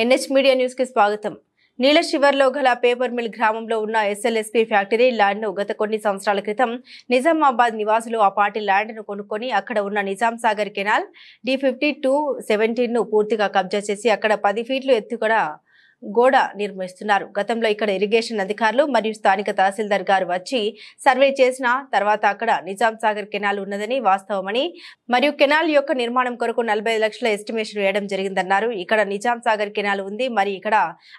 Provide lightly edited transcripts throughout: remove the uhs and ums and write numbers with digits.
NH media news కి స్వాగతం. నీల శివర్లో గల పేపర్ మిల్ గ్రామంలో ఉన్న ఎస్ఎల్ఎస్పీ ఫ్యాక్టరీ ల్యాండ్ ను గత కొన్ని సంవత్సరాల క్రితం నిజామాబాద్ నివాసులు ఆ పార్టీ ల్యాండ్ ను కొనుక్కొని అక్కడ ఉన్న నిజాం సాగర్ కెనాల్ D52-17 ను పూర్తిగా కబ్జా చేసి అక్కడ 10 ఫీట్లు ఎత్తుగల గోడ నిర్మిస్తున్నారు. గతంలో ఇక్కడ ఇరిగేషన్ అధికారులు మరియు స్థానిక తహసీల్దార్ గారు వచ్చి సర్వే చేసిన తర్వాత అక్కడ నిజాం సాగర్ కెనాల్ ఉన్నదని వాస్తవమని మరియు కెనాల్ యొక్క నిర్మాణం కొరకు 45 లక్షల ఎస్టిమేషన్ వేయడం జరిగిందన్నారు. ఇక్కడ నిజాం సాగర్ కెనాల్ ఉంది, మరి ఇక్కడ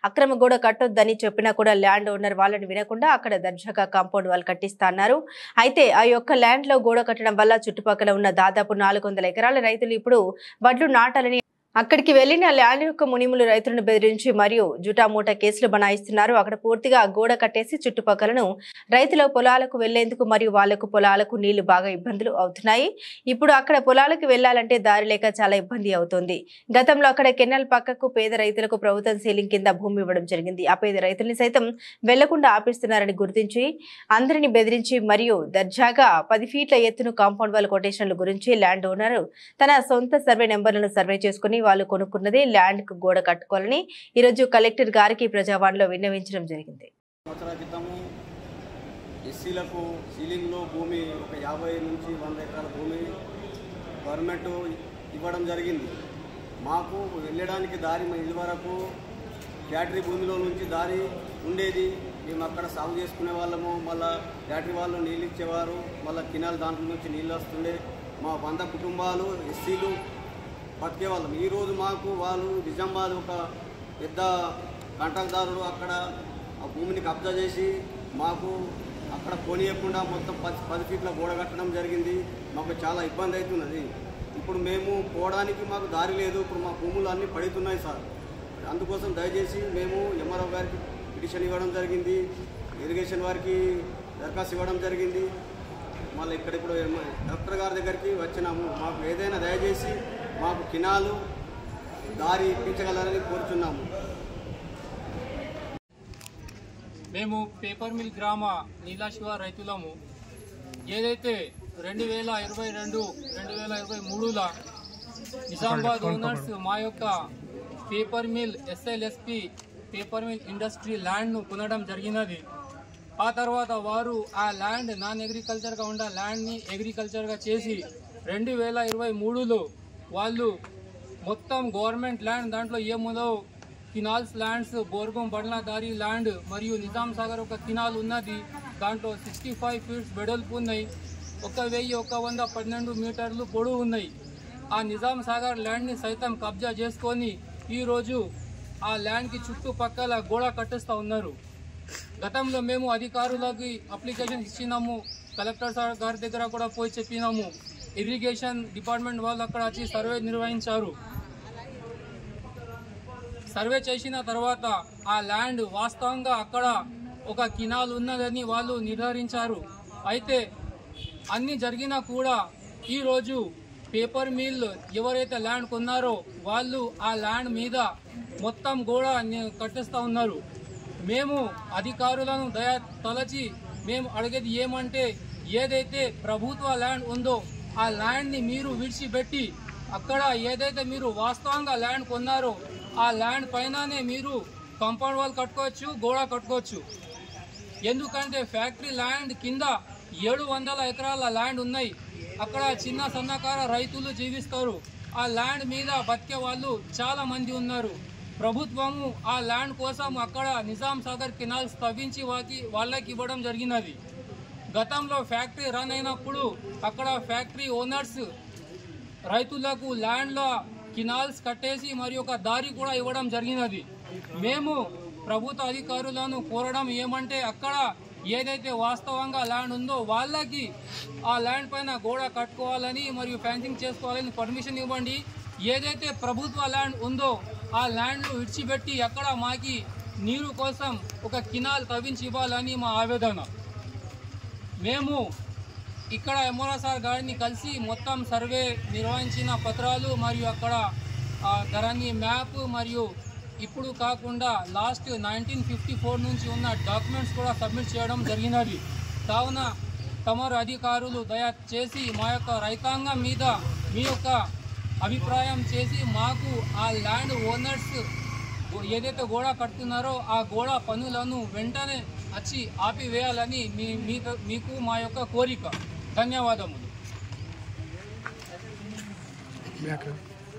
అక్రమ గోడ కట్టొద్దని చెప్పినా కూడా ల్యాండ్ ఓనర్ వాళ్ళని వినకుండా అక్కడ దర్జాగా కాంపౌండ్ వాల్ కట్టిస్తా అన్నారు. అయితే ఆ యొక్క ల్యాండ్ లో గోడ కట్టడం వల్ల చుట్టుపక్కల ఉన్న దాదాపు 400 ఎకరాల రైతులు ఇప్పుడు వడ్లు నాటాలని అక్కడికి వెళ్లిన ల్యాండ్ యొక్క మునిములు రైతులను బెదిరించి మరియు జుటామూటా కేసులు బనాయిస్తున్నారు. అక్కడ పూర్తిగా గోడ కట్టేసి చుట్టుపక్కలను రైతుల పొలాలకు వెళ్లేందుకు మరియు వాళ్లకు పొలాలకు నీళ్లు బాగా ఇబ్బందులు అవుతున్నాయి. ఇప్పుడు అక్కడ పొలాలకు వెళ్లాలంటే దారి లేక చాలా ఇబ్బంది అవుతోంది. గతంలో అక్కడ కెనాల్ పక్కకు పేద రైతులకు ప్రభుత్వం సీలింగ్ కింద భూమి ఇవ్వడం జరిగింది. ఆ పేద రైతుల్ని సైతం వెళ్లకుండా ఆపిస్తున్నారని గుర్తించి అందరిని బెదిరించి మరియు దర్జాగా 10 ఫీట్ల ఎత్తును కాంపౌండ్ వాల్ కొటేషన్ల గురించి ల్యాండ్ ఓనర్ తన సొంత సర్వే నెంబర్లను సర్వే చేసుకుని వాళ్ళు కొనుక్కున్నది ల్యాండ్ కు గోడ కట్టుకోవాలని ఈరోజు కలెక్టర్ గారికి ప్రజావాణిలో విన్నవించడం జరిగింది. ఎస్సీలకు సీలింగ్లో భూమి ఒక 50 నుంచి 100 ఎకరాల భూమి గవర్నమెంట్ ఇవ్వడం జరిగింది. మాకు వెళ్ళడానికి దారి ఇది వరకు ఫ్యాక్టరీ భూమిలో నుంచి దారి ఉండేది. మేము అక్కడ సాగు చేసుకునే వాళ్ళము, మళ్ళీ ఫ్యాక్టరీ వాళ్ళు నీళ్ళు ఇచ్చేవారు, మళ్ళీ కెనాల్ దాంట్లో నుంచి నీళ్ళు వస్తుండే. మా 100 కుటుంబాలు ఎస్సీలు బతికేవాళ్ళం. ఈరోజు మాకు వాళ్ళు నిజామాబాద్ ఒక పెద్ద కాంట్రాక్ట్దారుడు అక్కడ ఆ భూమిని కబ్జా చేసి మాకు అక్కడ పోనీయకుండా మొత్తం 10 ఫీట్ల గోడ కట్టడం జరిగింది. మాకు చాలా ఇబ్బంది అవుతున్నది. ఇప్పుడు మేము పోవడానికి మాకు దారి లేదు. ఇప్పుడు మా భూములు అన్నీ పడుతున్నాయి సార్. అందుకోసం దయచేసి మేము ఎంఆర్ఓ గారికి పిటిషన్ ఇవ్వడం జరిగింది, ఇరిగేషన్ వారికి దరఖాస్తు ఇవ్వడం జరిగింది. మళ్ళీ ఇక్కడ ఇప్పుడు కలెక్టర్ గారి దగ్గరికి వచ్చినాము. మాకు ఏదైనా దయచేసి మాకు కెనాలు దారి ఇప్పించగలరని కోరుచున్నాము. మేము పేపర్ మిల్ గ్రామ నీలాశివ రైతులము. ఏదైతే 2022-2023లో నిజామాబాద్ ఓనర్స్ మా యొక్క paper mill SLSP paper mill industry ల్యాండ్ను కొనడం జరిగినది. ఆ తర్వాత వారు ఆ ల్యాండ్ నాన్ అగ్రికల్చర్గా ఉన్న ల్యాండ్ని అగ్రికల్చర్గా చేసి 2023లో వాళ్ళు మొత్తం గవర్నమెంట్ ల్యాండ్ దాంట్లో ఏముందో కినాల్స్ ల్యాండ్స్, బోర్గం బండ్లాదారి ల్యాండ్ మరియు నిజాం సాగర్ ఒక కినాల్ ఉన్నది. దాంట్లో 65 ఫీట్స్ వెడల్పు ఉన్నాయి, 1112 మీటర్లు పొడవు ఉన్నాయి. ఆ నిజాం సాగర్ ల్యాండ్ని సైతం కబ్జా చేసుకొని ఈరోజు ఆ ల్యాండ్కి చుట్టుపక్కల గోడ కట్టిస్తూ ఉన్నారు. గతంలో మేము అధికారులకి అప్లికేషన్ ఇచ్చినాము, కలెక్టర్ సార్ గారి దగ్గర కూడా పోయి చెప్పినాము. ఇరిగేషన్ డిపార్ట్మెంట్ వాళ్ళు అక్కడ వచ్చి సర్వే నిర్వహించారు. సర్వే చేసిన తర్వాత ఆ ల్యాండ్ వాస్తవంగా అక్కడ ఒక కెనాల్ ఉన్నదని వాళ్ళు నిర్ధారించారు. అయితే అన్ని జరిగినా కూడా ఈరోజు పేపర్ మిల్ ఎవరైతే ల్యాండ్ కొన్నారో వాళ్ళు ఆ ల్యాండ్ మీద మొత్తం గోడ కట్టిస్తూ ఉన్నారు. మేము అధికారులను తలచి మేము అడిగేది ఏమంటే, ఏదైతే ప్రభుత్వ ల్యాండ్ ఉందో ఆ ల్యాండ్ని మీరు విడిచిపెట్టి అక్కడ ఏదైతే మీరు వాస్తవంగా ల్యాండ్ కొన్నారో ఆ ల్యాండ్ పైననే మీరు కాంపౌండ్ వాల్ కట్టుకోవచ్చు, గోడ కట్టుకోవచ్చు. ఎందుకంటే ఫ్యాక్టరీ ల్యాండ్ కింద 700 ఎకరాల ల్యాండ్ ఉన్నాయి. అక్కడ చిన్న సన్నకార రైతులు జీవిస్తారు. ఆ ల్యాండ్ మీద బతికే వాళ్ళు చాలా మంది ఉన్నారు. ప్రభుత్వము ఆ ల్యాండ్ కోసం అక్కడ నిజాం సాగర్ కెనాల్స్ తవ్వించి వాళ్ళకి ఇవ్వడం జరిగినది. గతంలో ఫ్యాక్టరీ రన్ అయినప్పుడు అక్కడ ఫ్యాక్టరీ ఓనర్స్ రైతులకు ల్యాండ్లో కెనాల్స్ కట్టేసి మరి ఒక దారి కూడా ఇవ్వడం జరిగినది. మేము ప్రభుత్వ అధికారులను కోరడం ఏమంటే, అక్కడ ఏదైతే వాస్తవంగా ల్యాండ్ ఉందో వాళ్ళకి ఆ ల్యాండ్ పైన గోడ కట్టుకోవాలని మరియు ఫెన్సింగ్ చేసుకోవాలని పర్మిషన్ ఇవ్వండి. ఏదైతే ప్రభుత్వ ల్యాండ్ ఉందో ఆ ల్యాండ్ను విడిచిపెట్టి అక్కడ మాకి నీరు కోసం ఒక కెనాల్ తవ్వించి ఇవ్వాలని మా ఆవేదన. మేము ఇక్కడ ఎంఆర్ఓ సార్ గారిని కలిసి మొత్తం సర్వే నిర్వహించిన పత్రాలు మరియు అక్కడ ధరణి మ్యాప్ మరియు ఇప్పుడు కాకుండా లాస్ట్ 1954 నుంచి ఉన్న డాక్యుమెంట్స్ కూడా సబ్మిట్ చేయడం జరిగినది. కావున తమరు అధికారులు దయచేసి మా యొక్క రైతాంగం మీద మీ యొక్క అభిప్రాయం చేసి మాకు ఆ ల్యాండ్ ఓనర్స్ ఏదైతే గోడ కడుతున్నారో ఆ గోడ పనులను వెంటనే వచ్చి ఆపివేయాలని మీకు మా యొక్క కోరిక. ధన్యవాదములు.